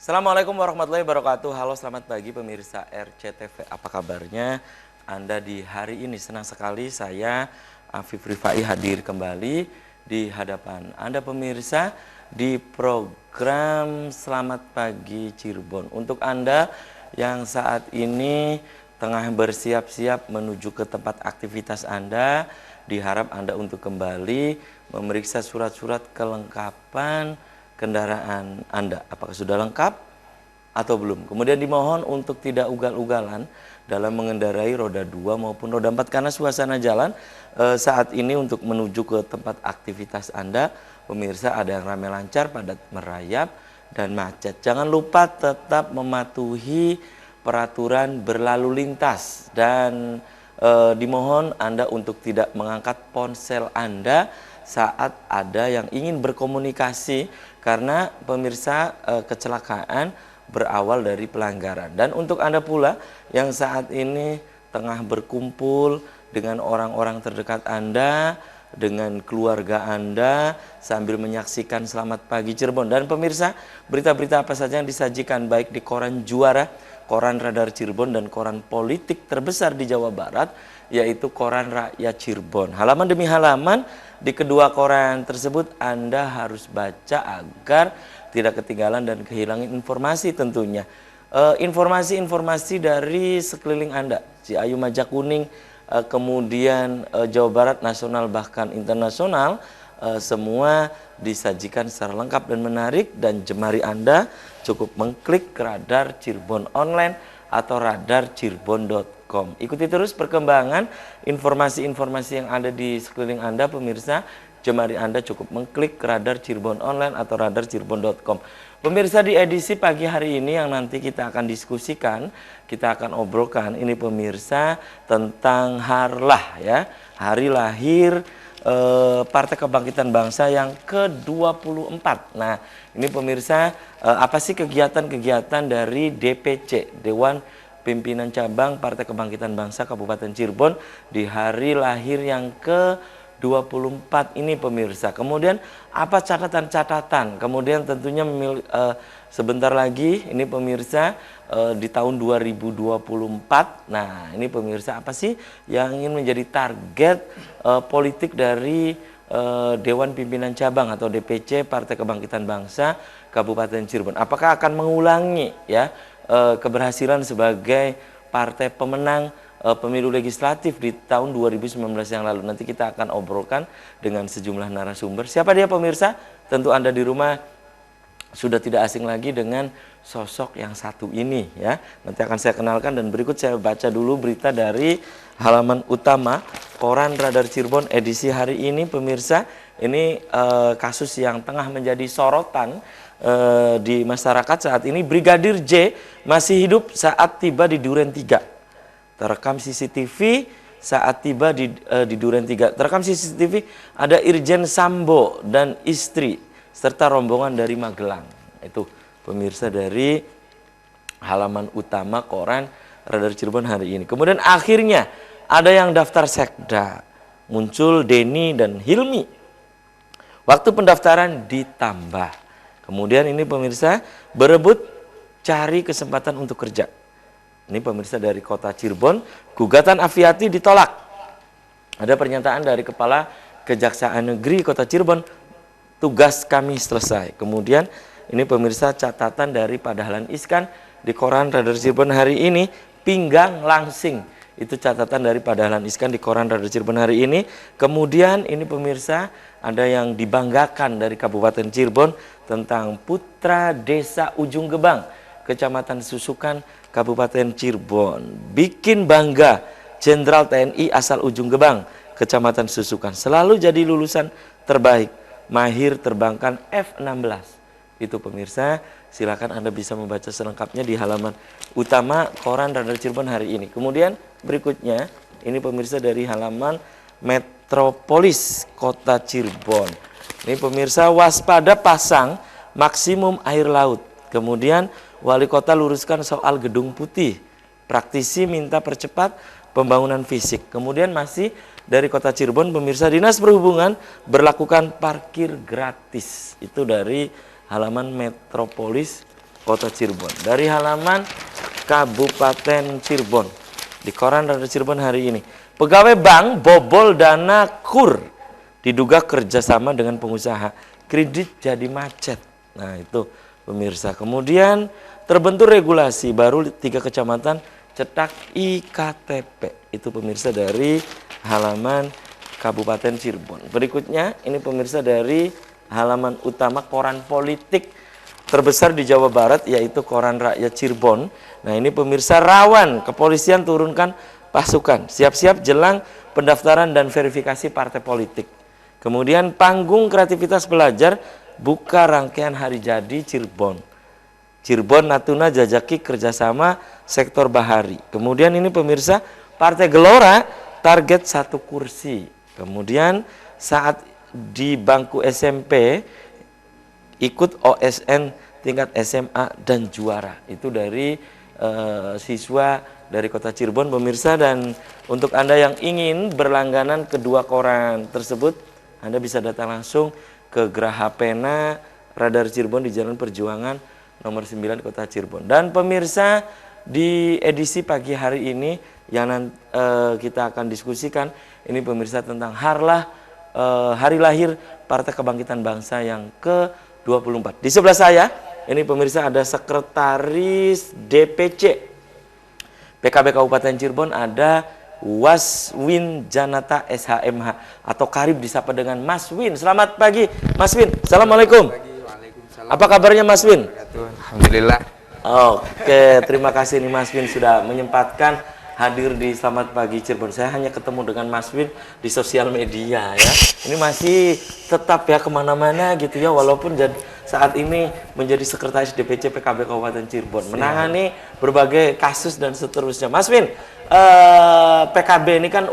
Assalamualaikum warahmatullahi wabarakatuh. Halo, selamat pagi pemirsa RCTV. Apa kabarnya Anda di hari ini? Senang sekali saya Afif Rifai hadir kembali di hadapan Anda pemirsa di program Selamat Pagi Cirebon. Untuk Anda yang saat ini tengah bersiap-siap menuju ke tempat aktivitas Anda, diharap Anda untuk kembali memeriksa surat-surat kelengkapan kendaraan Anda. Apakah sudah lengkap atau belum? Kemudian dimohon untuk tidak ugal-ugalan dalam mengendarai roda 2 maupun roda 4 karena suasana jalan saat ini untuk menuju ke tempat aktivitas Anda, pemirsa, ada yang ramai lancar, padat merayap, dan macet. Jangan lupa tetap mematuhi peraturan berlalu lintas dan dimohon Anda untuk tidak mengangkat ponsel Anda saat ada yang ingin berkomunikasi karena pemirsa kecelakaan berawal dari pelanggaran. Dan untuk Anda pula yang saat ini tengah berkumpul dengan orang-orang terdekat Anda, dengan keluarga Anda sambil menyaksikan Selamat Pagi Cirebon. Dan pemirsa, berita-berita apa saja yang disajikan baik di koran Juara, koran Radar Cirebon, dan koran politik terbesar di Jawa Barat, yaitu koran Rakyat Cirebon. Halaman demi halaman di kedua koran tersebut Anda harus baca agar tidak ketinggalan dan kehilangan informasi tentunya. Informasi-informasi dari sekeliling Anda, Ciayu, Majakuning, kemudian Jawa Barat, nasional bahkan internasional, semua disajikan secara lengkap dan menarik, dan jemari Anda cukup mengklik Radar Cirebon Online atau radarcirebon.com. Ikuti terus perkembangan informasi-informasi yang ada di sekeliling Anda pemirsa. Jemari Anda cukup mengklik Radar Cirebon Online atau radarcirebon.com. Pemirsa, di edisi pagi hari ini yang nanti kita akan diskusikan, kita akan obrolkan ini pemirsa tentang Harlah ya, hari lahir Partai Kebangkitan Bangsa yang ke-24. Nah, ini pemirsa, apa sih kegiatan-kegiatan dari DPC, Dewan Pimpinan Cabang Partai Kebangkitan Bangsa Kabupaten Cirebon di hari lahir yang ke-24 ini pemirsa. Kemudian apa catatan-catatan? Kemudian tentunya sebentar lagi ini pemirsa di tahun 2024. Nah, ini pemirsa, apa sih yang ingin menjadi target politik dari Dewan Pimpinan Cabang atau DPC Partai Kebangkitan Bangsa Kabupaten Cirebon? Apakah akan mengulangi ya keberhasilan sebagai partai pemenang pemilu legislatif di tahun 2019 yang lalu? Nanti kita akan obrolkan dengan sejumlah narasumber. Siapa dia pemirsa? Tentu Anda di rumah sudah tidak asing lagi dengan sosok yang satu ini ya. Nanti akan saya kenalkan, dan berikut saya baca dulu berita dari halaman utama koran Radar Cirebon edisi hari ini pemirsa. Ini kasus yang tengah menjadi sorotan di masyarakat saat ini. Brigadir J masih hidup saat tiba di Duren 3. Terekam CCTV saat tiba di Duren 3. Terekam CCTV ada Irjen Sambo dan istri serta rombongan dari Magelang. Itu pemirsa dari halaman utama koran Radar Cirebon hari ini. Kemudian akhirnya ada yang daftar sekda. Muncul Denny dan Hilmi. Waktu pendaftaran ditambah. Kemudian ini pemirsa, berebut cari kesempatan untuk kerja. Ini pemirsa dari kota Cirebon, gugatan Aviati ditolak. Ada pernyataan dari Kepala Kejaksaan Negeri Kota Cirebon, tugas kami selesai. Kemudian ini pemirsa catatan dari Pak Dahlan Iskan di koran Radar Cirebon hari ini, pinggang langsing. Itu catatan dari Pak Dahlan Iskan di koran Radar Cirebon hari ini. Kemudian ini pemirsa, ada yang dibanggakan dari Kabupaten Cirebon tentang putra desa Ujung Gebang, Kecamatan Susukan, Kabupaten Cirebon. Bikin bangga Jenderal TNI asal Ujung Gebang, Kecamatan Susukan. Selalu jadi lulusan terbaik, mahir terbangkan F-16. Itu pemirsa, silakan Anda bisa membaca selengkapnya di halaman utama koran Radar Cirebon hari ini. Kemudian berikutnya, ini pemirsa dari halaman Metropolis Kota Cirebon. Ini pemirsa, waspada pasang maksimum air laut. Kemudian Wali Kota luruskan soal Gedung Putih. Praktisi minta percepat pembangunan fisik. Kemudian masih dari Kota Cirebon pemirsa, Dinas Perhubungan berlakukan parkir gratis. Itu dari halaman Metropolis Kota Cirebon. Dari halaman Kabupaten Cirebon. Di koran Radar Cirebon hari ini. Pegawai bank bobol dana KUR. Diduga kerjasama dengan pengusaha. Kredit jadi macet. Nah itu pemirsa. Kemudian terbentuk regulasi baru 3 kecamatan cetak IKTP. Itu pemirsa dari halaman Kabupaten Cirebon. Berikutnya ini pemirsa dari halaman utama koran politik terbesar di Jawa Barat, yaitu Koran Rakyat Cirebon. Nah ini pemirsa, rawan kepolisian turunkan pasukan, siap-siap jelang pendaftaran dan verifikasi partai politik. Kemudian panggung kreativitas belajar buka rangkaian hari jadi Cirebon. Cirebon Natuna jajaki kerjasama sektor bahari. Kemudian ini pemirsa, Partai Gelora target 1 kursi. Kemudian saat di bangku SMP ikut OSN tingkat SMA dan juara. Itu dari siswa dari Kota Cirebon pemirsa. Dan untuk Anda yang ingin berlangganan kedua koran tersebut, Anda bisa datang langsung ke Geraha Pena Radar Cirebon di Jalan Perjuangan nomor 9 Kota Cirebon. Dan pemirsa, di edisi pagi hari ini yang kita akan diskusikan ini pemirsa tentang hari lahir Partai Kebangkitan Bangsa yang ke-24. Di sebelah saya ini pemirsa ada sekretaris DPC PKB Kabupaten Cirebon, ada Waswin Janata SHMH atau karib disapa dengan Mas Win. Selamat pagi Mas Win. Assalamualaikum. Apa kabarnya Mas Win? Alhamdulillah. Oke, terima kasih nih Mas Win sudah menyempatkan hadir di Selamat Pagi Cirebon. Saya hanya ketemu dengan Mas Win di sosial media ya. Ini masih tetap ya kemana-mana gitu ya, walaupun saat ini menjadi sekretaris DPC PKB Kabupaten Cirebon, menangani berbagai kasus dan seterusnya. Mas Win, PKB ini kan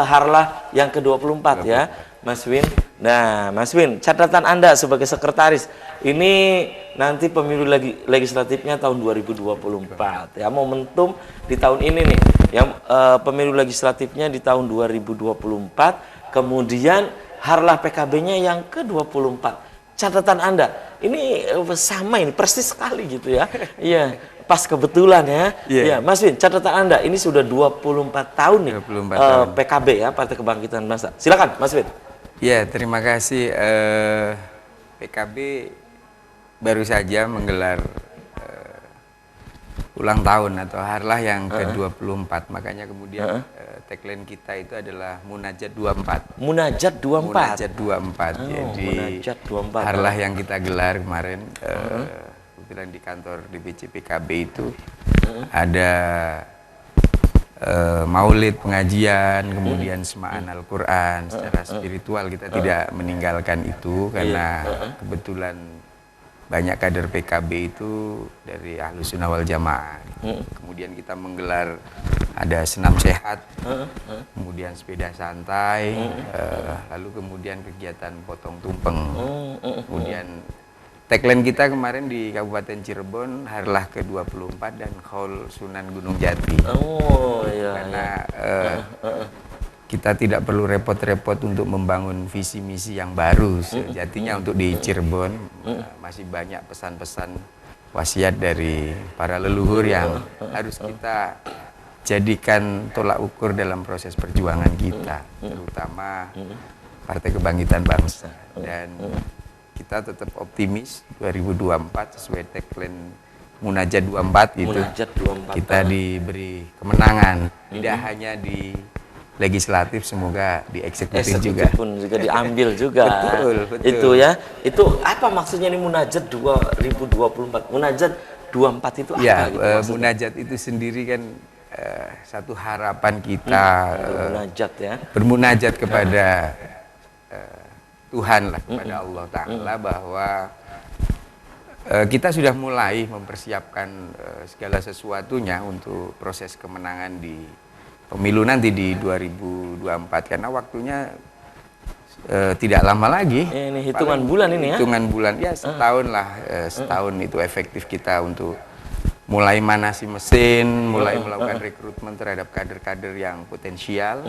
harlah yang ke-24 ya, Mas Win. Nah, Mas Win, catatan Anda sebagai sekretaris, ini nanti pemilu legislatifnya tahun 2024 ya, momentum di tahun ini nih, yang pemilu legislatifnya di tahun 2024, kemudian harlah PKB-nya yang ke-24. Catatan Anda, ini sama ini, persis sekali gitu ya. Iya, pas kebetulan ya. Iya, Mas Win, catatan Anda, ini sudah 24 tahun nih 24 tahun. PKB ya, Partai Kebangkitan Bangsa. Silakan, Mas Win. Ya, terima kasih. PKB baru saja menggelar ulang tahun atau harlah yang ke-24. Makanya kemudian tagline kita itu adalah Munajat 24. Munajat 24. Munajat 24. Jadi Munajat 24. harlah yang kita gelar kemarin kebetulan di kantor DPC PKB itu ada maulid, pengajian, kemudian semaan Al-Quran secara spiritual. Kita tidak meninggalkan itu karena kebetulan banyak kader PKB itu dari Ahlus Sunnah wal Jamaah. Kemudian kita menggelar ada senam sehat, kemudian sepeda santai, lalu kemudian kegiatan potong tumpeng. Kemudian tagline kita kemarin di Kabupaten Cirebon, harlah ke-24 dan Khaul Sunan Gunung Jati. Oh iya. Karena kita tidak perlu repot-repot untuk membangun visi misi yang baru. Sejatinya untuk di Cirebon masih banyak pesan-pesan wasiat dari para leluhur yang harus kita jadikan tolak ukur dalam proses perjuangan kita, terutama Partai Kebangkitan Bangsa. Dan kita tetap optimis 2024 sesuai tagline Munajat 24 gitu. Munajat 24. Kita diberi kemenangan tidak hanya di legislatif, semoga di eksekutif juga. Pun juga diambil juga. Betul. Itu ya. Itu apa maksudnya ini Munajat 2024? Munajat 24 itu apa gitu maksudnya? Munajat itu sendiri kan satu harapan kita munajat ya. Bermunajat kepada Tuhan lah, kepada Allah Ta'ala, bahwa kita sudah mulai mempersiapkan segala sesuatunya untuk proses kemenangan di pemilu nanti di 2024, karena waktunya tidak lama lagi. Ini hitungan bulan ini ya? Hitungan bulan, ya setahun lah, setahun itu efektif kita untuk mulai manasi mesin, mulai melakukan rekrutmen terhadap kader-kader yang potensial.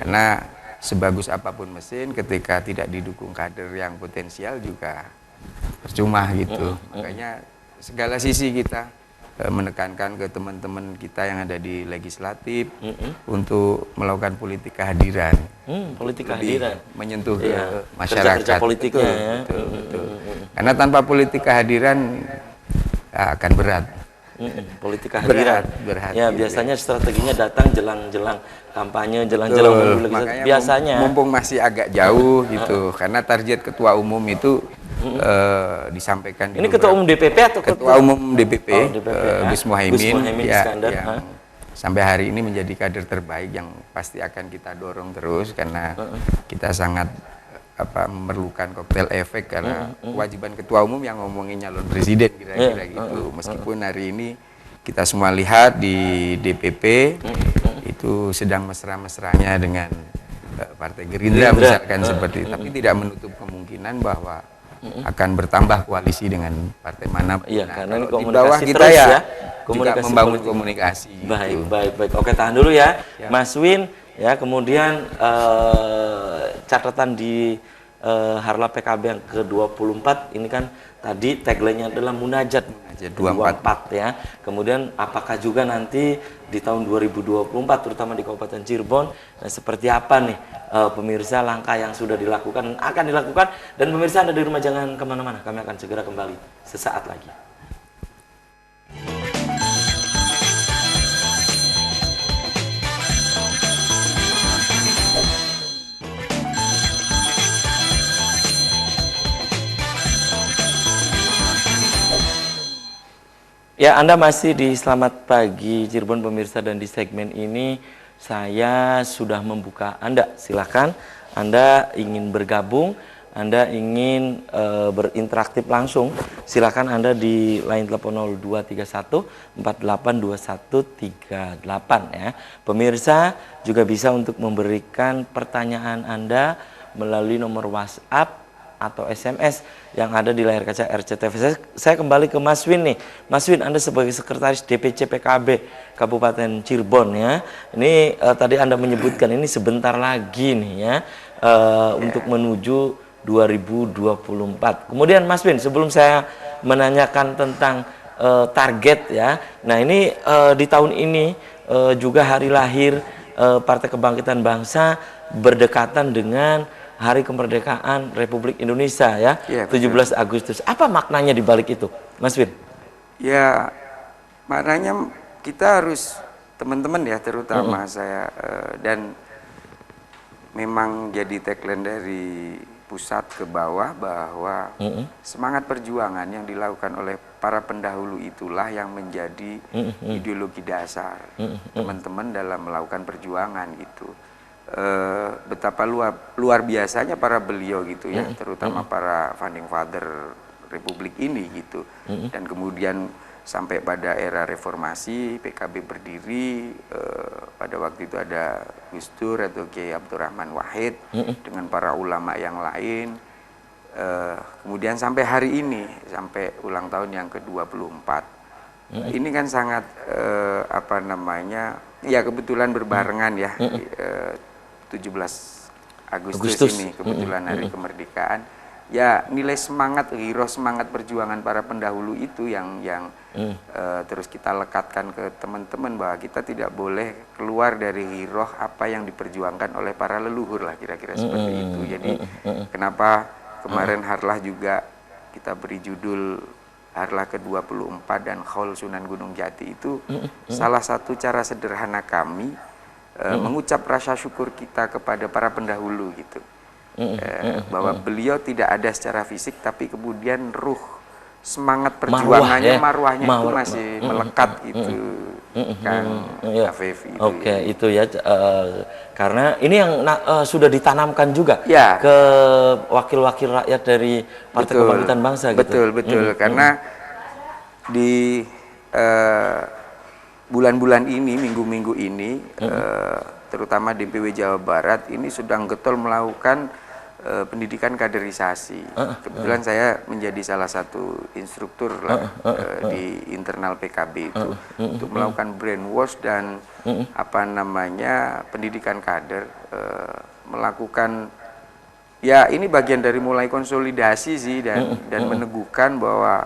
Karena sebagus apapun mesin, ketika tidak didukung kader yang potensial juga percuma gitu. Makanya segala sisi kita menekankan ke teman-teman kita yang ada di legislatif untuk melakukan politik kehadiran. Politik kehadiran. Menyentuh ke masyarakat. Kerja politiknya betul, ya. Betul. Karena tanpa politik kehadiran akan berat. Politik kehadiran. Berat, ya, biasanya strateginya datang jelang-jelang kampanye, jelang-jelang pemilu. Makanya Biasanya mumpung masih agak jauh gitu, karena target ketua umum itu disampaikan ini ketua umum DPP atau ketua umum DPP, Gus Muhaimin ya, yang sampai hari ini menjadi kader terbaik yang pasti akan kita dorong terus karena kita sangat memerlukan koktail efek karena kewajiban ketua umum yang ngomongin nyalon presiden kira-kira gitu. Meskipun hari ini kita semua lihat di DPP itu sedang mesra-mesranya dengan Partai Gerindra misalkan seperti itu, tapi tidak menutup kemungkinan bahwa akan bertambah koalisi dengan partai mana. Iya, karena ini di bawah kita terus ya juga membangun politik. komunikasi. Baik. Oke, tahan dulu ya, Mas Win. Ya, kemudian catatan di Harlah PKB yang ke-24 ini kan tadi tagline-nya adalah Munajat 24 ya. Kemudian apakah juga nanti di tahun 2024 terutama di Kabupaten Cirebon seperti apa nih pemirsa langkah yang sudah dilakukan akan dilakukan, dan pemirsa Anda di rumah jangan kemana-mana, kami akan segera kembali sesaat lagi. Ya, Anda masih di Selamat Pagi Cirebon pemirsa, dan di segmen ini saya sudah membuka Anda. Silakan Anda ingin bergabung, Anda ingin berinteraktif langsung, silakan Anda di line telepon 0231 482138 ya. Pemirsa juga bisa untuk memberikan pertanyaan Anda melalui nomor WhatsApp atau SMS yang ada di layar kaca RCTV. Saya kembali ke Mas Win nih. Mas Win, Anda sebagai Sekretaris DPC PKB Kabupaten Cirebon ya. Ini tadi Anda menyebutkan ini sebentar lagi nih ya untuk menuju 2024. Kemudian Mas Win, sebelum saya menanyakan tentang target ya. Nah, ini di tahun ini juga hari lahir Partai Kebangkitan Bangsa berdekatan dengan Hari Kemerdekaan Republik Indonesia ya, 17 Agustus. Apa maknanya di balik itu, Mas Win? Ya, maknanya kita harus, teman-teman ya, terutama saya, dan memang jadi tagline dari pusat ke bawah bahwa semangat perjuangan yang dilakukan oleh para pendahulu itulah yang menjadi ideologi dasar teman-teman dalam melakukan perjuangan gitu. Betapa luar biasanya para beliau gitu ya, terutama para founding father Republik ini gitu. Dan kemudian sampai pada era reformasi PKB berdiri, pada waktu itu ada Gus Dur atau Kiai Abdurrahman Wahid dengan para ulama yang lain. Kemudian sampai hari ini, sampai ulang tahun yang ke-24. Ini kan sangat ya kebetulan berbarengan ya. 17 Agustus ini kebetulan hari kemerdekaan. Ya, nilai semangat, giroh semangat perjuangan para pendahulu itu yang terus kita lekatkan ke teman-teman bahwa kita tidak boleh keluar dari giroh apa yang diperjuangkan oleh para leluhur lah, kira-kira seperti itu. Jadi kenapa kemarin Harlah juga kita beri judul Harlah ke-24 dan Khaul Sunan Gunung Jati itu salah satu cara sederhana kami mengucap rasa syukur kita kepada para pendahulu gitu, bahwa beliau tidak ada secara fisik tapi kemudian ruh semangat perjuangannya, marwahnya itu masih melekat gitu, Kang Afif itu. Oke, itu ya, karena ini yang sudah ditanamkan juga ke wakil-wakil rakyat dari Partai Kebangkitan Bangsa gitu. Betul, karena di bulan-bulan ini, minggu-minggu ini, terutama DPW Jawa Barat ini sedang getol melakukan pendidikan kaderisasi. Kebetulan saya menjadi salah satu instruktur di internal PKB itu untuk melakukan brainwash dan pendidikan kader, melakukan ya ini bagian dari mulai konsolidasi sih dan meneguhkan bahwa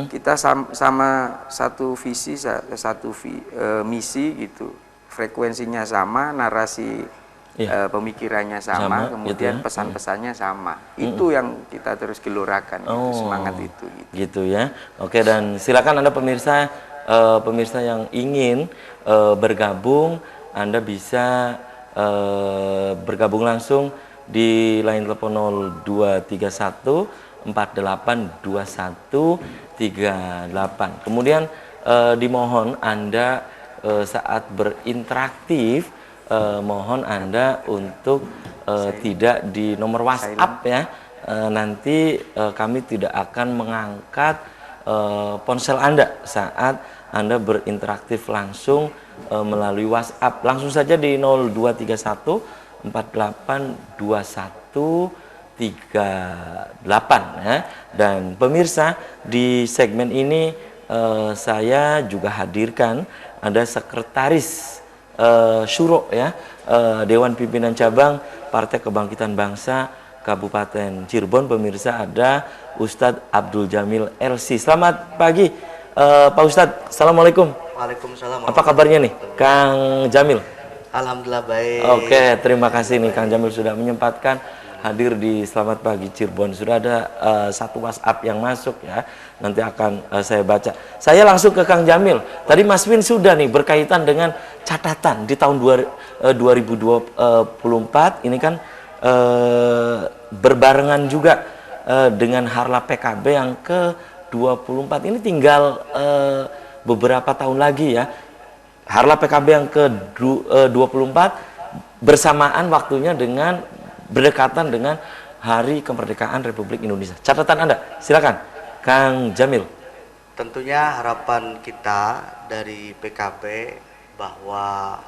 kita sama satu visi, misi gitu, frekuensinya sama, narasi pemikirannya sama, kemudian gitu ya. pesan-pesannya sama. Itu yang kita terus gelurakan, gitu, semangat itu. Gitu ya. Oke, dan silakan Anda pemirsa yang ingin bergabung, Anda bisa bergabung langsung di line telepon 0231 482138. Kemudian dimohon Anda saat berinteraksi mohon Anda untuk tidak di nomor WhatsApp ya. Nanti kami tidak akan mengangkat ponsel Anda saat Anda berinteraksi langsung melalui WhatsApp. Langsung saja di 0231 482138 ya. Dan pemirsa, di segmen ini saya juga hadirkan ada sekretaris Syuro ya, Dewan Pimpinan Cabang Partai Kebangkitan Bangsa Kabupaten Cirebon. Pemirsa, ada Ustadz Abdul Jamil LC. Selamat pagi Pak Ustadz. Assalamualaikum. Waalaikumsalam. Apa kabarnya nih Kang Jamil? Alhamdulillah baik. Oke, terima kasih nih Kang Jamil sudah menyempatkan hadir di Selamat Pagi Cirebon. Sudah ada satu WhatsApp yang masuk ya. Nanti akan saya baca. Saya langsung ke Kang Jamil. Tadi Mas Win sudah nih berkaitan dengan catatan di tahun 2024 ini kan berbarengan juga dengan Harlah PKB yang ke-24. Ini tinggal beberapa tahun lagi ya. Harlah PKB yang ke-24 bersamaan waktunya dengan berdekatan dengan Hari Kemerdekaan Republik Indonesia. Catatan Anda, silakan Kang Jamil. Tentunya harapan kita dari PKB bahwa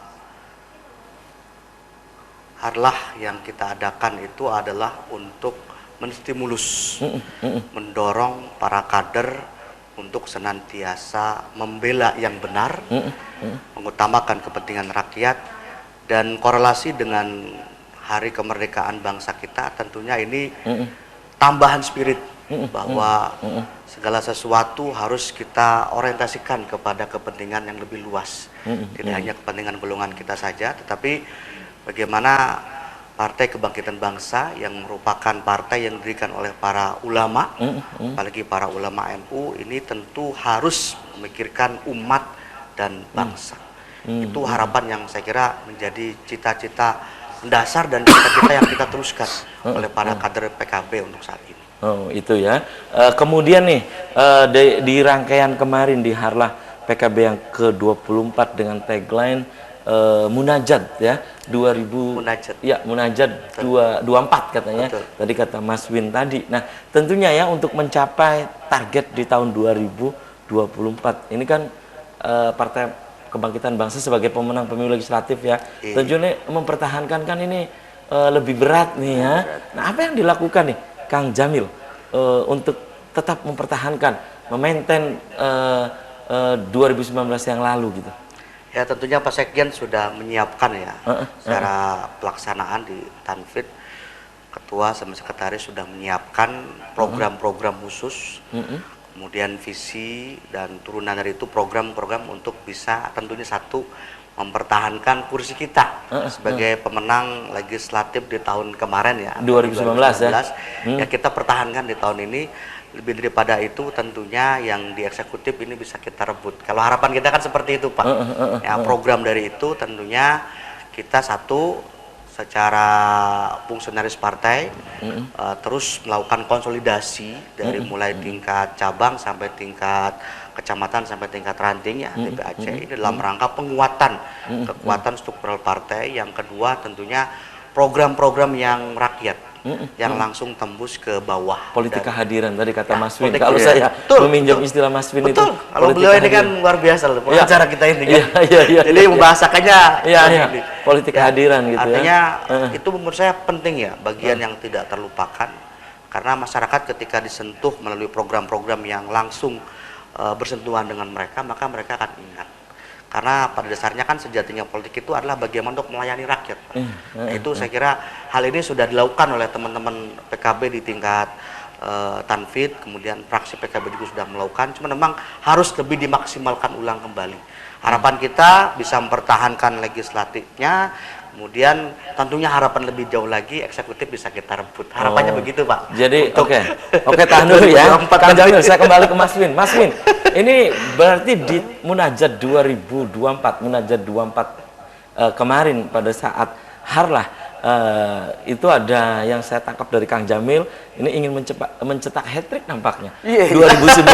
Harlah yang kita adakan itu adalah untuk menstimulus, mendorong para kader untuk senantiasa membela yang benar, mengutamakan kepentingan rakyat, dan korelasi dengan Hari Kemerdekaan Bangsa kita tentunya ini tambahan spirit bahwa segala sesuatu harus kita orientasikan kepada kepentingan yang lebih luas, tidak hanya kepentingan golongan kita saja, tetapi bagaimana Partai Kebangkitan Bangsa yang merupakan partai yang didirikan oleh para ulama, apalagi para ulama NU, ini tentu harus memikirkan umat dan bangsa. Itu harapan yang saya kira menjadi cita-cita mendasar dan cita-cita yang kita teruskan oleh para kader PKB untuk saat ini. Oh, itu ya. Kemudian nih di rangkaian kemarin di Harlah PKB yang ke-24 dengan tagline Munajat ya 2000 Munajat. Ya, Munajat 24 katanya. Betul. Tadi kata Mas Win tadi. Nah, tentunya ya untuk mencapai target di tahun 2024 ini kan Partai Kebangkitan Bangsa sebagai pemenang pemilu legislatif ya. Tentunya mempertahankan kan ini lebih berat nih ya. Nah, apa yang dilakukan nih Kang Jamil untuk tetap mempertahankan, memaintain 2019 yang lalu gitu? Ya, tentunya Pak Sekjen sudah menyiapkan ya secara pelaksanaan di Tanfid. Ketua sama sekretaris sudah menyiapkan program-program khusus, kemudian visi dan turunan dari itu program-program untuk bisa tentunya satu mempertahankan kursi kita sebagai pemenang legislatif di tahun kemarin ya 2019 ya. Ya kita pertahankan di tahun ini. Lebih daripada itu tentunya yang di eksekutif ini bisa kita rebut. Kalau harapan kita kan seperti itu Pak. Ya, program dari itu tentunya kita satu secara fungsionaris partai terus melakukan konsolidasi dari mulai tingkat cabang sampai tingkat kecamatan sampai tingkat ranting ya DPAC ini dalam rangka penguatan kekuatan struktural partai. Yang kedua tentunya program-program yang rakyat yang langsung tembus ke bawah. Politik kehadiran tadi kata Ya, Mas Win. politik Kalau kehadiran. saya meminjam istilah Mas Win itu. Betul. Kalau beliau ini kan luar biasa loh. Pengacara kita ini kan. Jadi membahasakannya politik kehadiran gitu artinya, ya. itu menurut saya penting ya, bagian yang tidak terlupakan. Karena masyarakat ketika disentuh melalui program-program yang langsung bersentuhan dengan mereka, maka mereka akan ingat. Karena pada dasarnya kan sejatinya politik itu adalah bagaimana untuk melayani rakyat. Nah, itu saya kira hal ini sudah dilakukan oleh teman-teman PKB di tingkat Tanfid, kemudian fraksi PKB juga sudah melakukan, cuma memang harus lebih dimaksimalkan ulang kembali. Harapan kita bisa mempertahankan legislatifnya, kemudian tentunya harapan lebih jauh lagi eksekutif bisa kita rebut. Harapannya begitu, Pak. Jadi oke, tahan dulu ya. Kang Jamil, saya kembali ke Mas Win. Mas Win, ini berarti di Munajat 2024, Munajat 24 kemarin pada saat Harlah, itu ada yang saya tangkap dari Kang Jamil, ini ingin mencetak hat-trick nampaknya. 2019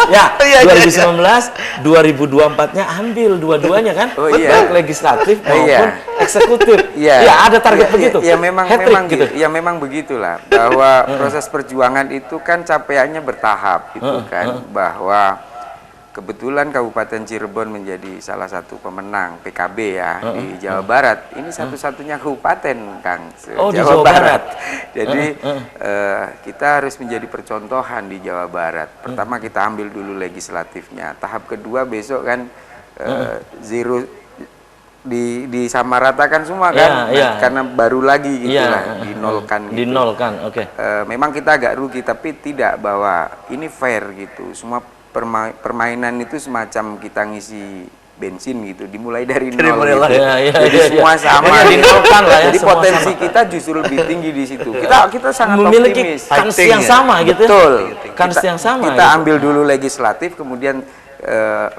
ya, 2019, 2024-nya ambil dua-duanya kan, baik legislatif maupun eksekutif. Ya, ada target begitu. Ya memang gitu. Ya memang begitulah, bahwa proses perjuangan itu kan capaiannya bertahap gitu kan, bahwa kebetulan Kabupaten Cirebon menjadi salah satu pemenang PKB ya di Jawa Barat. Ini satu-satunya kabupaten, Kang, Jawa Barat. Jadi kita harus menjadi percontohan di Jawa Barat. Pertama kita ambil dulu legislatifnya. Tahap kedua besok kan zero disamaratakan semua kan, karena baru lagi gitulah dinolkan. Gitu. Dinolkan, memang kita agak rugi, tapi tidak, bahwa ini fair gitu. Semua permainan itu semacam kita ngisi bensin gitu, dimulai dari nol gitu. Jadi semua sama, dinolkan lah ya. Jadi potensi kita justru lebih tinggi di situ. Kita sangat memiliki optimis. kans yang sama gitu. Betul. Kans yang sama. Kita ambil dulu legislatif, kemudian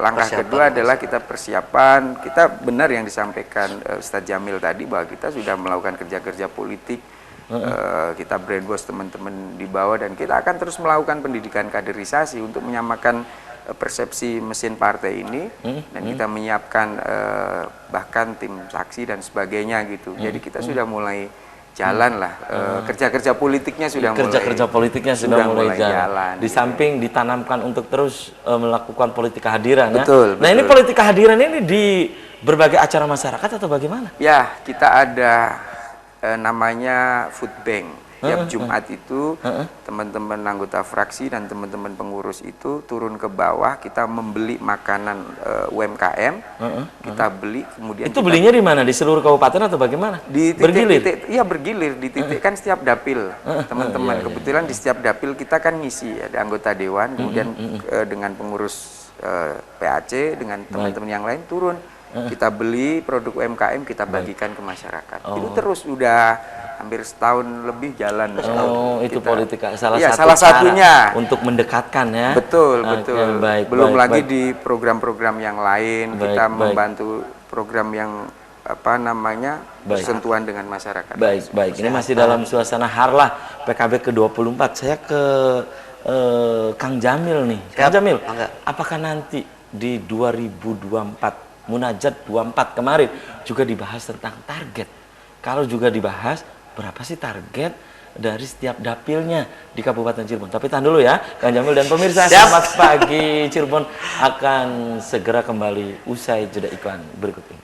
langkah kedua adalah kita persiapan. Kita benar yang disampaikan Ustadz Jamil tadi, bahwa kita sudah melakukan kerja-kerja politik. Kita brainwash teman-teman di bawah, dan kita akan terus melakukan pendidikan kaderisasi untuk menyamakan persepsi mesin partai ini, dan kita menyiapkan bahkan tim saksi dan sebagainya gitu. Jadi kita sudah mulai jalan lah, kerja-kerja politiknya sudah mulai jalan. Di samping ditanamkan untuk terus melakukan politik kehadiran. Betul. Nah, ini politik kehadiran ini di berbagai acara masyarakat atau bagaimana? Ya, kita ada namanya food bank. Tiap Jumat itu teman-teman anggota fraksi dan teman-teman pengurus itu turun ke bawah, kita membeli makanan UMKM, kita beli, kemudian itu belinya di mana? Di seluruh kabupaten atau bagaimana? Di bergilir? Iya, bergilir di titik kan setiap dapil, teman-teman. Kebetulan di setiap dapil kita kan ngisi, ada anggota dewan, kemudian dengan pengurus PAC dengan teman-teman yang lain turun. Kita beli produk UMKM, kita bagikan ke masyarakat. Itu terus udah hampir setahun lebih jalan. Itu politik salah satunya untuk mendekatkan ya. Betul. Belum lagi di program-program yang lain, kita membantu program yang bersentuhan dengan masyarakat. Baik. Ini masih dalam suasana Harlah PKB ke-24. Saya ke Kang Jamil nih. Kang Jamil, apakah nanti di 2024 Munajat 24 kemarin juga dibahas tentang target? Kalau juga dibahas, berapa sih target dari setiap dapilnya di Kabupaten Cirebon? Tapi tahan dulu ya, Kang Jamil dan pemirsa. Selamat pagi Cirebon akan segera kembali usai jeda iklan berikut ini.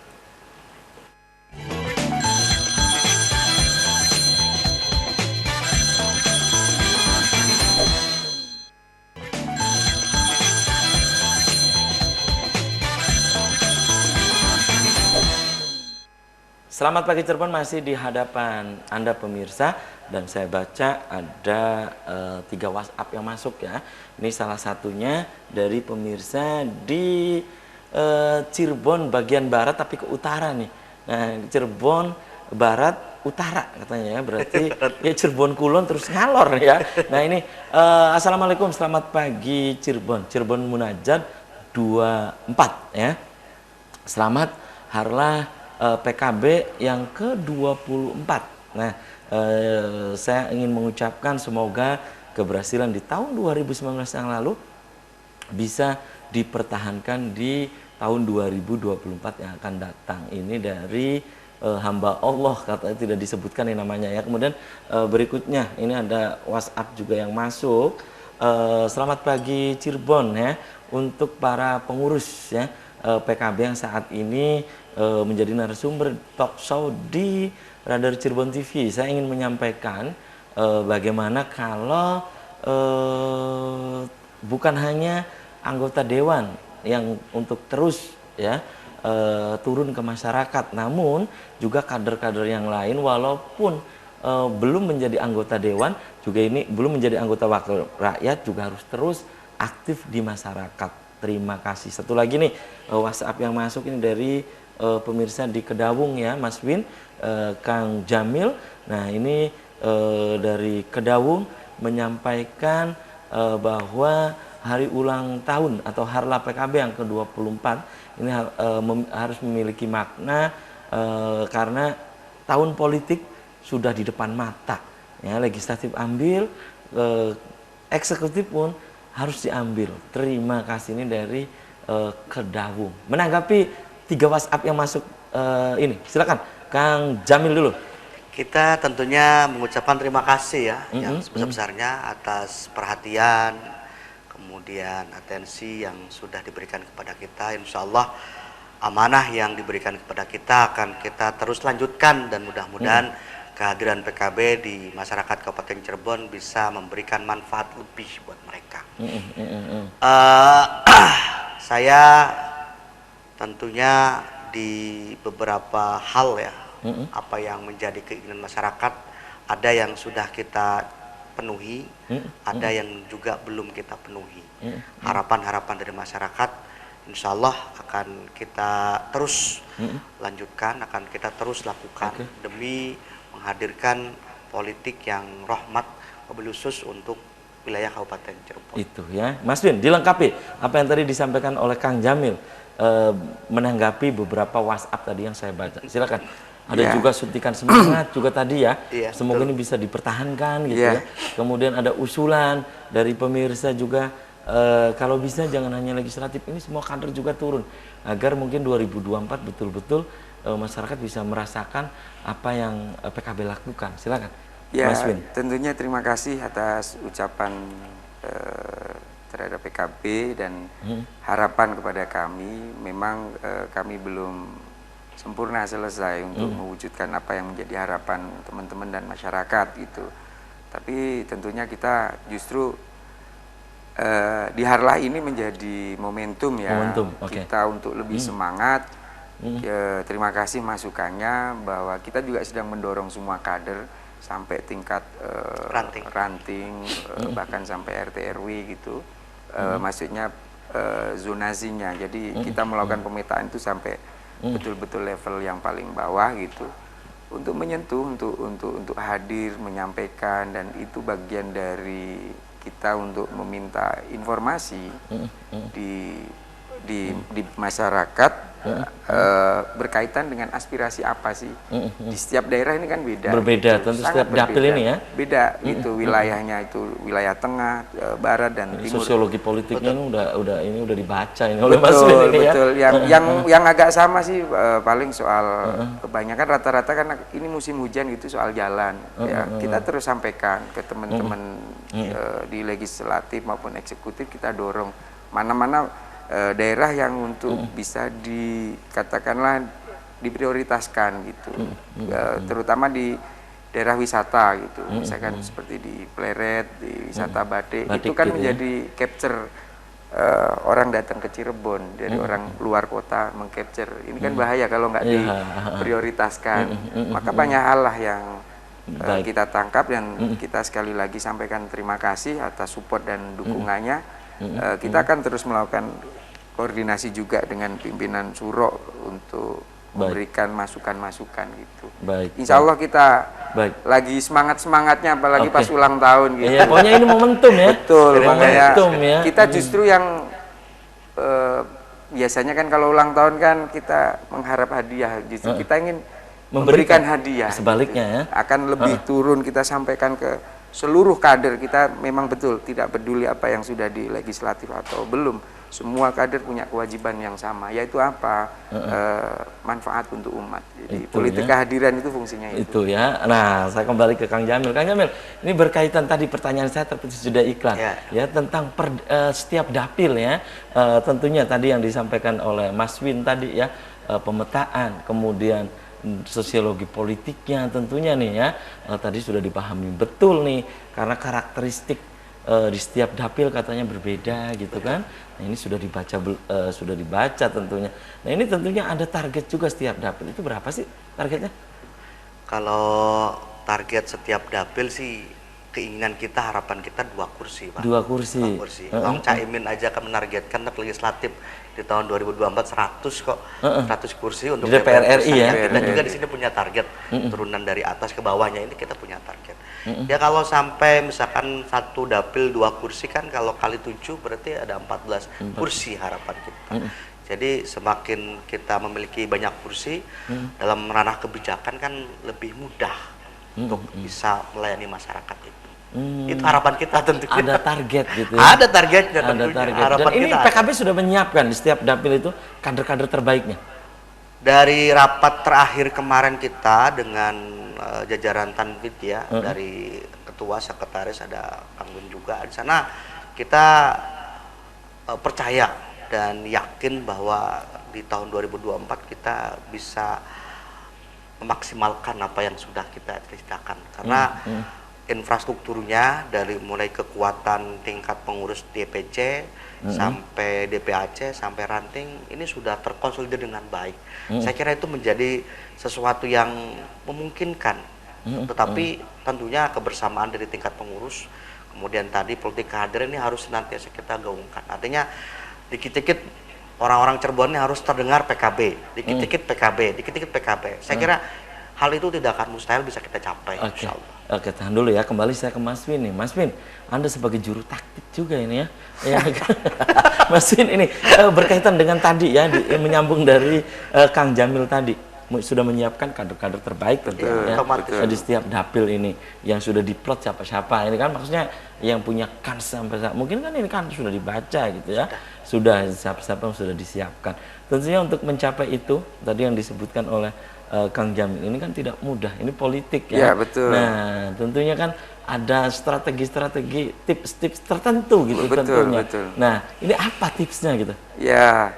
Selamat pagi Cirebon, masih di hadapan Anda pemirsa, dan saya baca ada 3 WhatsApp yang masuk ya. Ini salah satunya dari pemirsa di Cirebon bagian barat tapi ke utara nih. Nah, Cirebon barat utara katanya ya, berarti ya Cirebon Kulon terus ngalor ya. Nah ini Assalamualaikum, selamat pagi Cirebon, Cirebon Munajat 24 ya. Selamat Harlah PKB yang ke-24. Nah, saya ingin mengucapkan semoga keberhasilan di tahun 2019 yang lalu bisa dipertahankan di tahun 2024 yang akan datang. Ini dari hamba Allah, katanya tidak disebutkan ini namanya ya. Kemudian berikutnya ini ada WhatsApp juga yang masuk. Selamat pagi Cirebon ya, untuk para pengurus ya PKB yang saat ini menjadi narasumber talk show di Radar Cirebon TV. Saya ingin menyampaikan bagaimana kalau bukan hanya anggota dewan yang untuk terus ya turun ke masyarakat, namun juga kader-kader yang lain, walaupun belum menjadi anggota dewan, juga ini belum menjadi anggota wakil rakyat, juga harus terus aktif di masyarakat. Terima kasih. Satu lagi nih, WhatsApp yang masuk ini dari pemirsa di Kedawung ya, Mas Win, Kang Jamil. Nah ini dari Kedawung menyampaikan bahwa hari ulang tahun atau Harlah PKB yang ke-24 ini harus memiliki makna karena tahun politik sudah di depan mata. Ya, legislatif ambil, eksekutif pun harus diambil. Terima kasih ini dari Kedawung. Menanggapi 3 WhatsApp yang masuk ini, silakan Kang Jamil dulu. Kita tentunya mengucapkan terima kasih ya yang sebesar-besarnya atas perhatian, kemudian atensi yang sudah diberikan kepada kita. Insya Allah amanah yang diberikan kepada kita akan kita terus lanjutkan, dan mudah-mudahan kehadiran PKB di masyarakat Kabupaten Cirebon bisa memberikan manfaat lebih buat mereka. Saya tentunya di beberapa hal ya, apa yang menjadi keinginan masyarakat, ada yang sudah kita penuhi, ada yang juga belum kita penuhi. Harapan-harapan dari masyarakat insya Allah akan kita terus lanjutkan, akan kita terus lakukan demi menghadirkan politik yang rahmat wabil khusus untuk wilayah Kabupaten Cirebon. Itu ya, Mas Win, dilengkapi apa yang tadi disampaikan oleh Kang Jamil menanggapi beberapa WhatsApp tadi yang saya baca. Silakan. Ada juga suntikan semangat juga tadi ya. Semoga ini bisa dipertahankan gitu ya. Kemudian ada usulan dari pemirsa juga, kalau bisa jangan hanya legislatif, ini semua kader juga turun agar mungkin 2024 betul-betul masyarakat bisa merasakan apa yang PKB lakukan. Silakan. Ya, Mas Win. tentunya terima kasih atas ucapan terhadap PKB dan harapan kepada kami. Memang kami belum sempurna selesai untuk mewujudkan apa yang menjadi harapan teman-teman dan masyarakat gitu. Tapi tentunya kita justru di Harlah ini menjadi momentum ya, kita untuk lebih semangat. Terima kasih masukannya bahwa kita juga sedang mendorong semua kader sampai tingkat ranting, bahkan sampai RT RW gitu. Maksudnya zonasinya. Jadi kita melakukan pemetaan itu sampai betul-betul level yang paling bawah gitu, untuk menyentuh, untuk hadir, menyampaikan, dan itu bagian dari kita untuk meminta informasi di masyarakat berkaitan dengan aspirasi apa sih di setiap daerah. Ini kan beda, berbeda gitu. Tentu setiap dapil ini ya beda gitu, wilayahnya itu wilayah tengah, barat, dan timur. Sosiologi politiknya ini udah dibaca ini oleh Mas Win ini betul ya. yang agak sama sih paling soal kebanyakan rata-rata kan ini musim hujan gitu, soal jalan ya. Kita terus sampaikan ke teman-teman di legislatif maupun eksekutif, kita dorong mana-mana daerah yang untuk bisa dikatakanlah diprioritaskan gitu, terutama di daerah wisata gitu, misalkan seperti di Pleret, di wisata Batik itu kan gitu menjadi capture orang datang ke Cirebon dari orang luar kota mengcapture. Ini kan bahaya kalau nggak diprioritaskan. Maka banyak hal lah yang kita tangkap, dan kita sekali lagi sampaikan terima kasih atas support dan dukungannya. Kita akan terus melakukan koordinasi juga dengan pimpinan Suro untuk memberikan masukan-masukan gitu. Insya Allah kita lagi semangat-semangatnya, apalagi pas ulang tahun gitu. Ya, pokoknya ini momentum ya. Betul, makanya kita justru yang biasanya kan kalau ulang tahun kan kita mengharap hadiah, justru kita ingin memberikan hadiah. Sebaliknya gitu ya. Akan lebih turun, kita sampaikan ke seluruh kader kita. Memang betul, tidak peduli apa yang sudah di legislatif atau belum, semua kader punya kewajiban yang sama, yaitu apa? Manfaat untuk umat. Jadi politik kehadiran itu fungsinya itu ya. Nah, saya kembali ke Kang Jamil. Kang Jamil, ini berkaitan tadi pertanyaan saya terputus sudah iklan ya tentang setiap dapil ya. Tentunya tadi yang disampaikan oleh Mas Win tadi ya, pemetaan, kemudian sosiologi politiknya tentunya nih ya, tadi sudah dipahami betul nih, karena karakteristik di setiap dapil katanya berbeda gitu kan. Nah, ini sudah dibaca tentunya. Nah, ini tentunya ada target juga setiap dapil. Itu berapa sih targetnya? Kalau target setiap dapil sih keinginan kita, harapan kita 2 kursi, Pak. 2 kursi. 2 kursi. Bang Caimin aja akan menargetkan legislatif di tahun 2024 100 kok. 100 kursi untuk di DPR RI ya. Kita juga di sini punya target turunan dari atas ke bawahnya ini kita punya target. Ya kalau sampai misalkan satu dapil 2 kursi kan kalau kali 7 berarti ada 14 kursi harapan kita. Jadi semakin kita memiliki banyak kursi dalam ranah kebijakan kan lebih mudah untuk bisa melayani masyarakat itu. Itu harapan kita tentunya. Ada target gitu ya. Ada targetnya tentunya. Ada target. Harapan Dan ini kita PKB sudah menyiapkan di setiap dapil itu kader-kader terbaiknya. dari rapat terakhir kemarin kita dengan jajaran Tanfid ya, dari ketua sekretaris ada Kang Gun juga di sana, kita percaya dan yakin bahwa di tahun 2024 kita bisa memaksimalkan apa yang sudah kita cita-citakan karena infrastrukturnya dari mulai kekuatan tingkat pengurus DPC sampai DPAC sampai ranting ini sudah terkonsolidir dengan baik. Saya kira itu menjadi sesuatu yang memungkinkan. Tetapi tentunya kebersamaan dari tingkat pengurus, kemudian tadi politik kader ini harus senantiasa kita gaungkan. Artinya dikit-dikit orang-orang Cirebon ini harus terdengar PKB, dikit-dikit PKB, dikit-dikit PKB. Saya kira hal itu tidak akan mustahil bisa kita capai, insya Allah. Oke, tahan dulu ya. Kembali saya ke Mas Win nih. Mas Win, Anda sebagai juru taktik juga ini ya. Mas Win ini berkaitan dengan tadi ya, menyambung dari Kang Jamil tadi. Sudah menyiapkan kader-kader terbaik tentunya ya, di setiap dapil ini yang sudah diplot siapa-siapa. Ini kan maksudnya yang punya kans sampai saat mungkin kan ini kan sudah dibaca gitu ya. Sudah siapa-siapa yang sudah disiapkan. Tentunya untuk mencapai itu tadi yang disebutkan oleh Kang Jamil ini kan tidak mudah, ini politik ya. Ya betul. Nah tentunya kan ada strategi-strategi, tips-tips tertentu gitu tentunya. Betul. Nah ini apa tipsnya gitu? Ya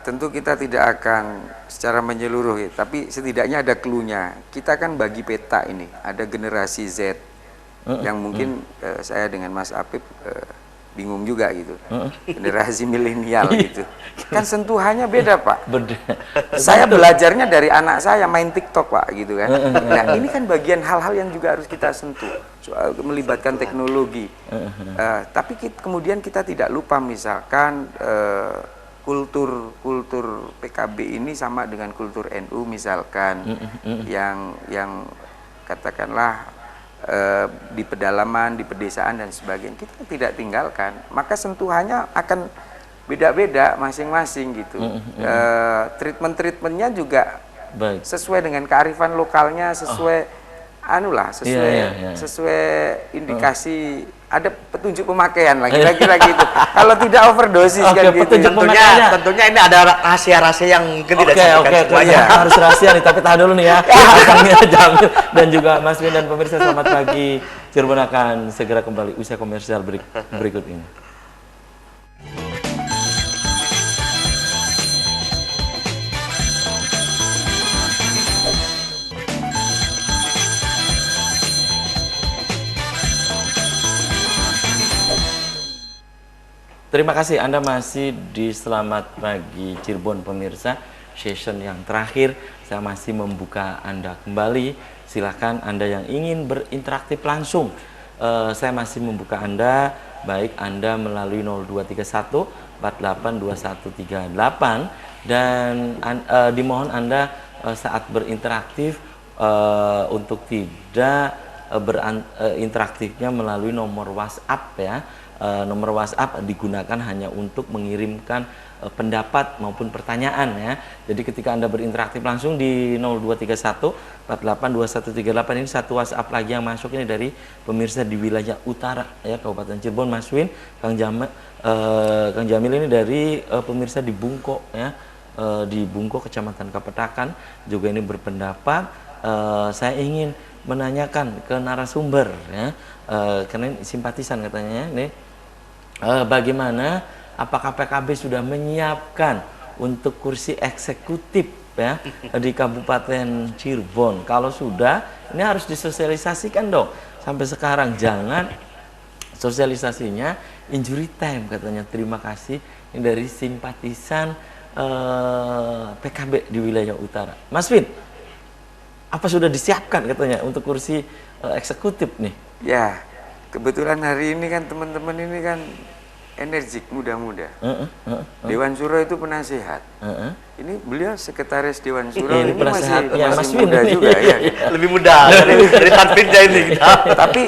tentu kita tidak akan secara menyeluruh ya, tapi setidaknya ada clue-nya. Kita kan bagi peta ini, ada generasi Z yang mungkin saya dengan Mas Apip bingung juga gitu, generasi milenial gitu. Kan sentuhannya beda Pak. Saya belajarnya dari anak saya main TikTok Pak gitu kan. Nah ini kan bagian hal-hal yang juga harus kita sentuh, soal melibatkan teknologi. Tapi kemudian kita tidak lupa misalkan kultur PKB ini sama dengan kultur NU misalkan, yang katakanlah di pedalaman, di pedesaan dan sebagainya, kita tidak tinggalkan. Maka sentuhannya akan beda-beda masing-masing gitu. Treatmentnya juga sesuai dengan kearifan lokalnya, sesuai sesuai indikasi, ada petunjuk pemakaian lah kira-kira gitu. Kalau tidak overdosis kan gitu. Tentunya ini ada rahasia-rahasia yang mungkin tidak disampaikan semuanya. Harus rahasia nih, tapi tahan dulu nih ya. Kang Jamil dan juga Mas Win dan pemirsa selamat pagi. Cirebon akan segera kembali usai komersial berikut ini. Terima kasih Anda masih di Selamat Pagi Cirebon pemirsa. Session yang terakhir saya masih membuka Anda kembali. Silakan Anda yang ingin berinteraktif langsung. Saya masih membuka Anda, baik Anda melalui 0231 482138 dan dimohon Anda saat berinteraktif untuk tidak berinteraktifnya melalui nomor WhatsApp ya. Nomor WhatsApp digunakan hanya untuk mengirimkan pendapat maupun pertanyaan ya. Jadi ketika Anda berinteraktif langsung di 0231 482138 ini satu WhatsApp lagi yang masuk ini dari pemirsa di wilayah utara ya Kabupaten Cirebon, Mas Win, Kang Jamil ini dari pemirsa di Bungko ya, di Bungko Kecamatan Kapetakan juga ini berpendapat. Saya ingin menanyakan ke narasumber ya, karena ini simpatisan katanya ini, bagaimana apakah PKB sudah menyiapkan untuk kursi eksekutif ya di Kabupaten Cirebon? Kalau sudah, ini harus disosialisasikan dong. Sampai sekarang jangan sosialisasinya injury time katanya. Terima kasih ini dari simpatisan PKB di wilayah utara. Mas Win, apa sudah disiapkan katanya untuk kursi eksekutif nih? Ya, kebetulan hari ini kan teman-teman ini kan energik, muda-muda. Dewan Syuro itu penasehat. Ini beliau sekretaris Dewan Syuro, ini masih muda juga ya. Lebih muda dari Tanfitnya ini. Tapi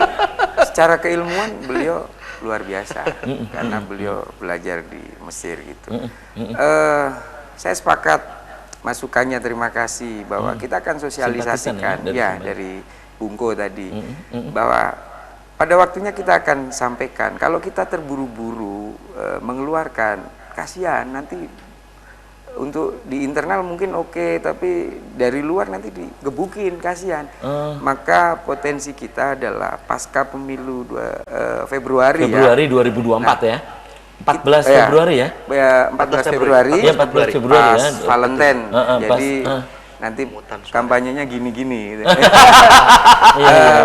secara keilmuan beliau luar biasa karena beliau belajar di Mesir gitu. Saya sepakat masukannya, terima kasih bahwa kita akan sosialisasikan ya dari Bungko tadi bahwa pada waktunya kita akan sampaikan. Kalau kita terburu-buru mengeluarkan, kasihan nanti untuk di internal mungkin oke, tapi dari luar nanti digebukin, kasihan. Maka potensi kita adalah pasca pemilu Februari 2024 nah, ya. 14 Februari ya? 14 Februari. Ya, 14 Februari pas ya. Valentine. Jadi nanti kampanyenya gini-gini. Gitu.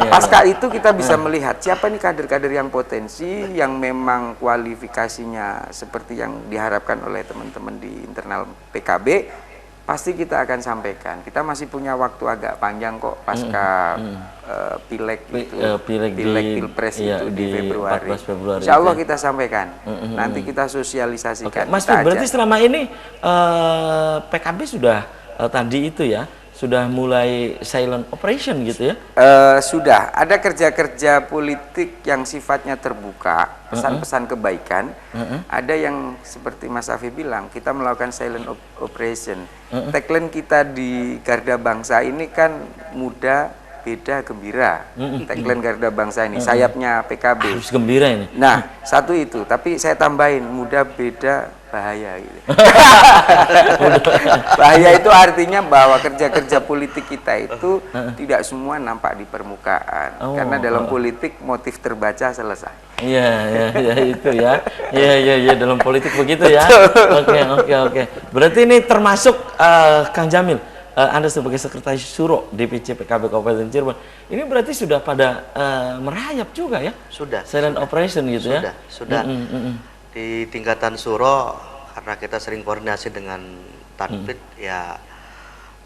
Pasca itu kita bisa melihat siapa nih kader-kader yang potensi, yang memang kualifikasinya seperti yang diharapkan oleh teman-teman di internal PKB. Pasti kita akan sampaikan. Kita masih punya waktu agak panjang kok pasca pileg itu, pilpres itu di Februari. Insya Allah kita sampaikan. Nanti kita sosialisasikan. Mas, berarti selama ini PKB sudah tadi itu ya, sudah mulai silent operation gitu ya? Sudah. Ada kerja-kerja politik yang sifatnya terbuka, pesan-pesan kebaikan. Ada yang seperti Mas Afi bilang, kita melakukan silent operation. Tagline kita di Garda Bangsa ini kan muda, beda, gembira. Tagline Garda Bangsa ini, sayapnya PKB. Harus gembira ini. Nah, satu itu. Tapi saya tambahin, muda, beda, bahaya gitu. Bahaya itu artinya bahwa kerja-kerja politik kita itu tidak semua nampak di permukaan. Karena dalam politik motif terbaca selesai. Iya, itu ya. Iya, dalam politik begitu ya. Oke. Berarti ini termasuk Kang Jamil, Anda sebagai sekretaris Syuro DPC PKB Kabupaten Cirebon. Ini berarti sudah pada merayap juga ya? Sudah. Silent operation gitu ya? Sudah. Di tingkatan Syuro, karena kita sering koordinasi dengan Tanfit, ya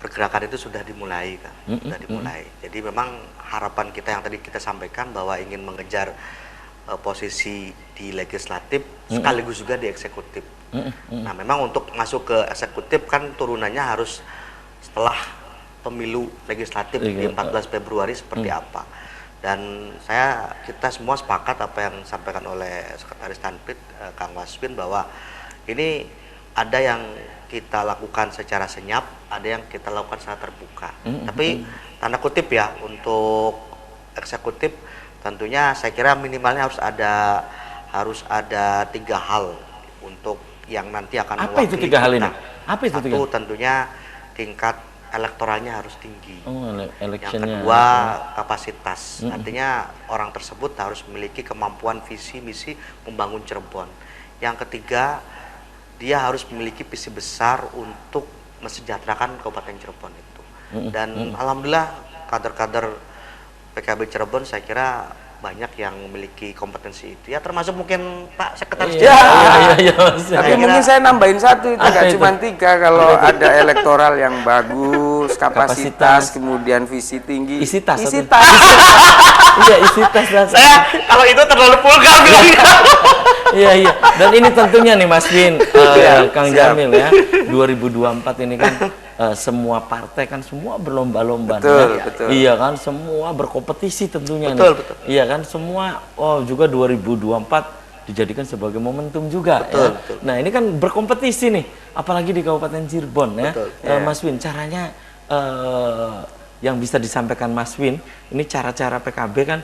pergerakan itu sudah dimulai kan, sudah dimulai. Jadi memang harapan kita yang tadi kita sampaikan bahwa ingin mengejar posisi di legislatif sekaligus juga di eksekutif. Nah, memang untuk masuk ke eksekutif kan turunannya harus setelah pemilu legislatif di 14 Februari seperti apa. Dan kita semua sepakat apa yang disampaikan oleh Sekretaris Tanfit, Kang Maswin, bahwa ini ada yang kita lakukan secara senyap, ada yang kita lakukan secara terbuka. Tapi tanda kutip ya, untuk eksekutif tentunya saya kira minimalnya harus ada 3 hal untuk yang nanti akan mewakili. Apa itu 3 hal ini? Apa itu? Satu, tentunya tingkat elektoralnya harus tinggi. Yang kedua, kapasitas. Artinya orang tersebut harus memiliki kemampuan visi misi membangun Cirebon. Yang ketiga, dia harus memiliki visi besar untuk mesejahterakan Kabupaten Cirebon itu. Dan alhamdulillah kader-kader PKB Cirebon saya kira banyak yang memiliki kompetensi itu ya, termasuk mungkin Pak Sekretaris Jenderal. Tapi mungkin saya nambahin satu, itu nggak cuma 3. Kalau ada elektoral yang bagus, kapasitas, kemudian visi tinggi, isi tas. Iya, isi tas. Saya kalau itu terlalu vulgar bilangnya. Iya. Dan ini tentunya nih Mas Win, Kang Jamil ya, 2024 ini kan semua partai kan semua berlomba-lomba. Betul. Iya kan, semua berkompetisi tentunya. Betul. Iya kan, semua juga 2024 dijadikan sebagai momentum juga. Betul. Nah, ini kan berkompetisi nih, apalagi di Kabupaten Cirebon ya. Mas Win, caranya yang bisa disampaikan Mas Win, ini cara-cara PKB kan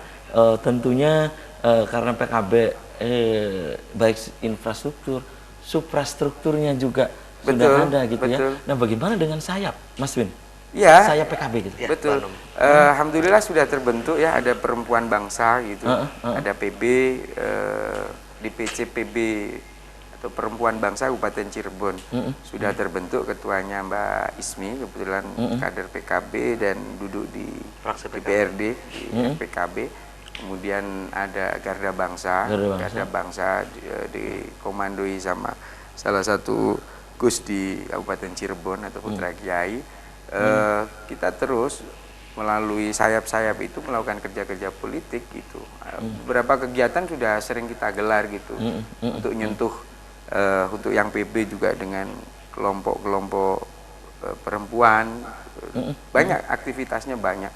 tentunya karena PKB baik infrastruktur, suprastrukturnya juga sudah ada gitu ya. Nah, bagaimana dengan sayap, Mas Win? Ya, sayap PKB gitu. Ya, betul. Alhamdulillah sudah terbentuk ya, ada perempuan bangsa gitu, ada PB, DPC PB atau perempuan bangsa Kabupaten Cirebon sudah terbentuk, ketuanya Mbak Ismi, kebetulan kader PKB dan duduk di DPRD di PKB. Kemudian ada Garda Bangsa dikomandoi sama salah satu Gus di Kabupaten Cirebon atau Putra Kiai. Kita terus melalui sayap-sayap itu melakukan kerja-kerja politik gitu. Beberapa kegiatan sudah sering kita gelar gitu untuk nyentuh untuk yang PB juga dengan kelompok-kelompok perempuan. Banyak aktivitasnya banyak.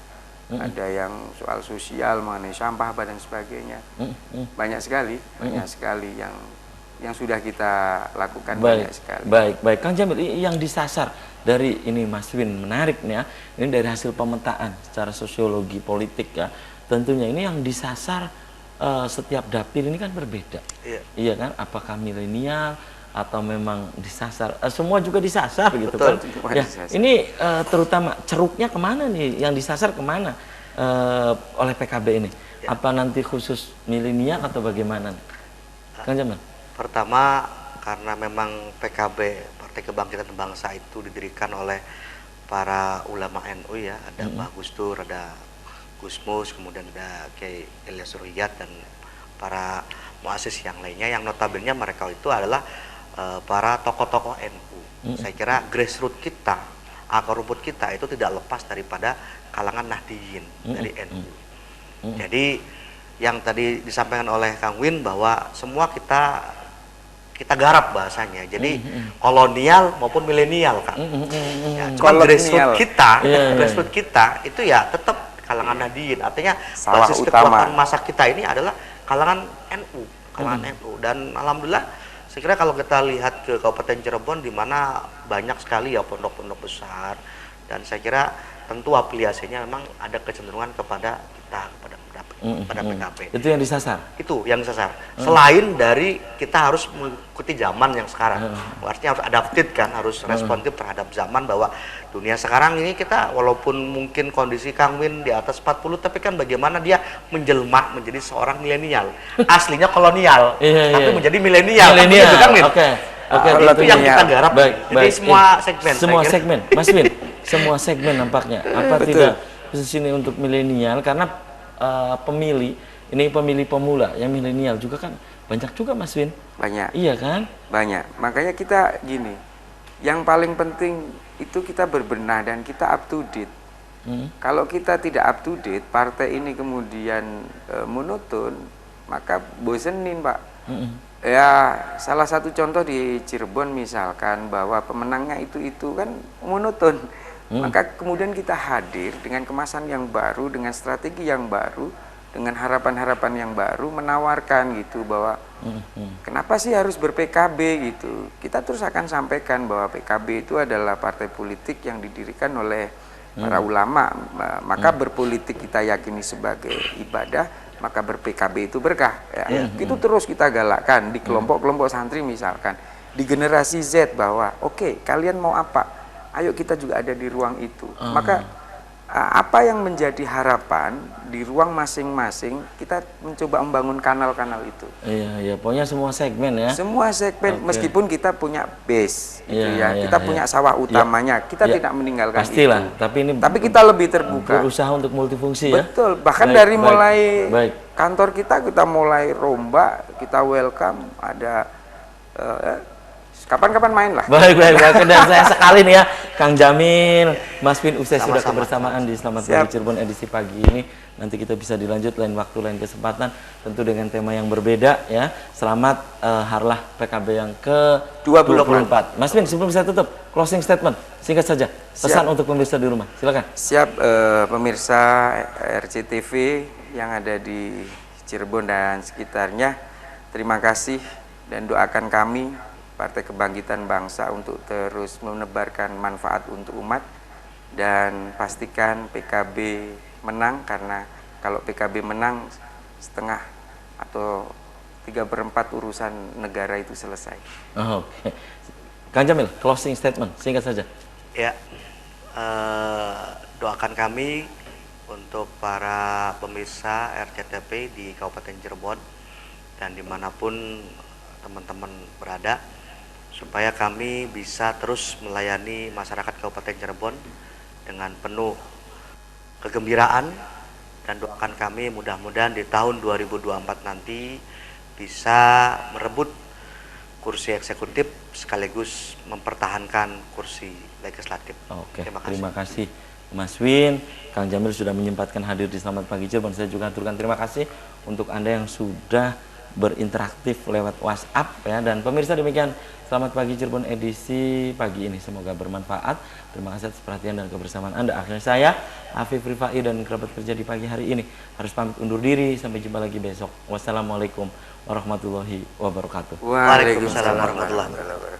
Ada yang soal sosial mengenai sampah dan sebagainya. Banyak sekali yang sudah kita lakukan. Banyak sekali. Baik, Kang Jamil, yang disasar dari ini Mas Win menarik nih ya. Ini dari hasil pemetaan secara sosiologi politik ya. Tentunya ini yang disasar setiap dapil ini kan berbeda. Iya kan? Apakah milenial atau memang disasar? Semua juga disasar gitu. Betul, kan? Ya, disasar. Ini terutama ceruknya kemana nih? Yang disasar kemana oleh PKB ini? Ya. Apa nanti khusus milenial atau bagaimana? Kang Jamil? Pertama, karena memang PKB Partai Kebangkitan Bangsa itu didirikan oleh para ulama NU ya, ada Mbah Gus Dur, ada Gus Mus, kemudian ada Kiai Ilyas Ruyat dan para muassis yang lainnya, yang notabene mereka itu adalah para tokoh-tokoh NU. Saya kira grassroots kita, akar rumput kita itu tidak lepas daripada kalangan Nahdiyin dari NU. Jadi yang tadi disampaikan oleh Kang Win bahwa semua kita garap bahasanya. Jadi kolonial maupun milenial, Kang. Ya, cuma grassroots kita itu ya tetap kalangan Nahdiyin. Artinya basis kekuatan massa kita ini adalah kalangan NU, dan alhamdulillah saya kira kalau kita lihat ke Kabupaten Cirebon di mana banyak sekali ya pondok-pondok besar, dan saya kira tentu afiliasinya memang ada kecenderungan kepada kita, kepada PKB. Itu yang disasar? Itu yang disasar. Selain dari kita harus mengikuti zaman yang sekarang. Artinya harus adaptif kan, harus responsif terhadap zaman, bahwa dunia sekarang ini kita walaupun mungkin kondisi Kang Win di atas 40, tapi kan bagaimana dia menjelma menjadi seorang milenial. Aslinya kolonial, tapi menjadi milenial. Gitu kan, Win? Oke, itu yang kita garap. Jadi semua segmen, Mas Win, semua segmen nampaknya. Apa tidak khusus ini untuk milenial, karena pemilih pemula yang milenial juga kan banyak juga, Mas Win. Banyak. Iya kan? Banyak. Makanya kita gini, yang paling penting itu kita berbenah dan kita up to date. Kalau kita tidak up to date, partai ini kemudian monoton, maka bosenin, Pak. Ya, salah satu contoh di Cirebon misalkan, bahwa pemenangnya itu kan monoton. Maka kemudian kita hadir dengan kemasan yang baru, dengan strategi yang baru, dengan harapan-harapan yang baru, menawarkan gitu bahwa kenapa sih harus ber-PKB gitu. Kita terus akan sampaikan bahwa PKB itu adalah partai politik yang didirikan oleh para ulama. Maka berpolitik kita yakini sebagai ibadah, maka ber-PKB itu berkah ya. Itu terus kita galakkan di kelompok-kelompok santri misalkan, di generasi Z, bahwa oke, kalian mau apa? Ayo kita juga ada di ruang itu. Maka apa yang menjadi harapan di ruang masing-masing, kita mencoba membangun kanal-kanal itu. Iya, pokoknya semua segmen ya. Semua segmen, meskipun kita punya base, gitu ya. Kita punya sawah utamanya, kita tidak meninggalkan pastilah, itu. Tapi kita lebih terbuka. Berusaha untuk multifungsi ya. Betul, bahkan dari mulai kantor kita mulai rombak, kita welcome, ada kapan-kapan main lah. Baik. Dan saya sekali nih ya, Kang Jamil, Mas Win, usai sudah kebersamaan di Selamat Pagi Cirebon edisi pagi ini. Nanti kita bisa dilanjut lain waktu, lain kesempatan, tentu dengan tema yang berbeda ya. Selamat harlah PKB yang ke-24. Mas Win, sebelum saya tutup, closing statement singkat saja, pesan untuk pemirsa di rumah, silakan. Siap, pemirsa RCTV yang ada di Cirebon dan sekitarnya, terima kasih dan doakan kami Partai Kebangkitan Bangsa untuk terus menebarkan manfaat untuk umat, dan pastikan PKB menang, karena kalau PKB menang setengah atau 3/4 urusan negara itu selesai. Oke. Kang Jamil, closing statement singkat saja. Ya, doakan kami untuk para pemirsa RCTV di Kabupaten Cirebon dan dimanapun teman-teman berada, supaya kami bisa terus melayani masyarakat Kabupaten Cirebon dengan penuh kegembiraan, dan doakan kami mudah-mudahan di tahun 2024 nanti bisa merebut kursi eksekutif sekaligus mempertahankan kursi legislatif. Oke, terima kasih Mas Win, Kang Jamil sudah menyempatkan hadir di Selamat Pagi Cirebon. Saya juga aturkan terima kasih untuk Anda yang sudah berinteraktif lewat WhatsApp ya. Dan pemirsa, demikian Selamat Pagi Cirebon edisi pagi ini. Semoga bermanfaat. Terima kasih atas perhatian dan kebersamaan Anda. Akhirnya saya, Afif Rifai dan kerabat kerja di pagi hari ini harus pamit undur diri. Sampai jumpa lagi besok. Wassalamualaikum warahmatullahi wabarakatuh. Waalaikumsalam warahmatullahi wabarakatuh.